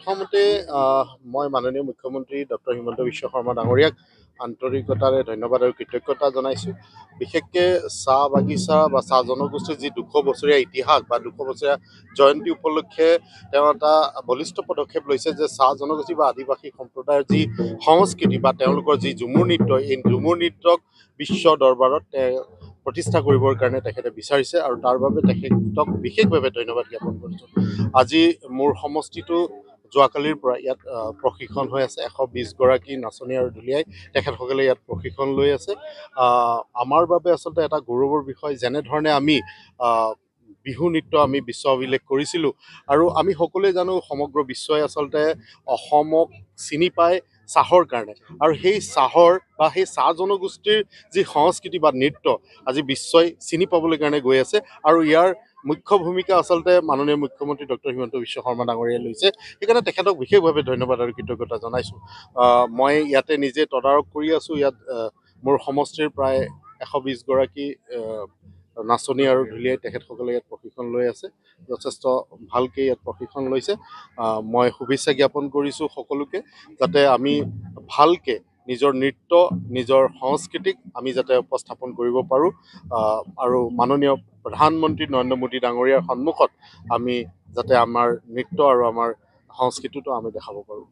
প্ৰথমতে মই মাননীয় মুখ্যমন্ত্ৰী ডক্টৰ হিমন্ত বিশ্ব শৰ্মা ডাঙৰীয়াক আন্তৰিকতাৰে ধন্যবাদ আৰু কৃতজ্ঞতা জনাইছোঁ। বিশেষকৈ চাহ বাগিচা বা চাহ জনগোষ্ঠীৰ যি ২০০ বছৰীয়া ইতিহাস বা ২০০ বছৰীয়া জয়ন্তী উপলক্ষে তেওঁ এটা বলিষ্ঠ পদক্ষেপ লৈছে যে চাহ জনগোষ্ঠী বা আদিবাসী সম্প্ৰদায়ৰ যি সংস্কৃতি বা তেওঁলোকৰ যি ঝুমুৰ নৃত্য, এই ঝুমুৰ নৃত্যক বিশ্ব দৰবাৰত প্ৰতিষ্ঠা কৰিবৰ কাৰণে তেখেতে বিচাৰিছে আৰু তাৰ বাবে তেখেতক বিশেষভাৱে ধন্যবাদ জ্ঞাপন কৰিছোঁ। আজি মোৰ সমষ্টিটো যোৱাকালিৰ পৰা ইয়াত প্ৰশিক্ষণ হৈ আছে। ১২০ গৰাকী নাচনী আৰু ঢুলীয়াই তেখেতসকলে ইয়াত প্ৰশিক্ষণ লৈ আছে। আমাৰ বাবে আচলতে এটা গৌৰৱৰ বিষয়, যেনেধৰণে আমি বিহু নৃত্য আমি বিশ্ব অভিলেখ কৰিছিলোঁ আৰু আমি সকলোৱে জানো সমগ্ৰ বিশ্বই আচলতে অসমক চিনি পায় চাহৰ কাৰণে, আৰু সেই চাহৰ বা সেই চাহ জনগোষ্ঠীৰ যি সংস্কৃতি বা নৃত্য আজি বিশ্বই চিনি পাবলৈ কাৰণে গৈ আছে, আৰু ইয়াৰ মুখ্য ভূমিকা আচলতে মাননীয় মুখ্যমন্ত্ৰী ডক্টৰ হিমন্ত বিশ্ব শৰ্মা ডাঙৰীয়াই লৈছে। সেইকাৰণে তেখেতক বিশেষভাৱে ধন্যবাদ আৰু কৃতজ্ঞতা জনাইছোঁ। মই ইয়াতে নিজে তদাৰক কৰি আছোঁ। ইয়াত মোৰ সমষ্টিৰ প্ৰায় ১২০ গৰাকী নাচনী আৰু ঢুলীয়াই তেখেতসকলে ইয়াত প্ৰশিক্ষণ লৈ আছে। যথেষ্ট ভালকৈ ইয়াত প্ৰশিক্ষণ লৈছে। মই শুভেচ্ছা জ্ঞাপন কৰিছোঁ সকলোকে, যাতে আমি ভালকৈ নিজৰ নৃত্য, নিজৰ সংস্কৃতিক আমি যাতে উপস্থাপন কৰিব পাৰোঁ আৰু মাননীয় প্ৰধানমন্ত্ৰী নৰেন্দ্ৰ মোদী ডাঙৰীয়াৰ সন্মুখত আমি যাতে আমাৰ নৃত্য আৰু আমাৰ সংস্কৃতিটো আমি দেখাব পাৰোঁ।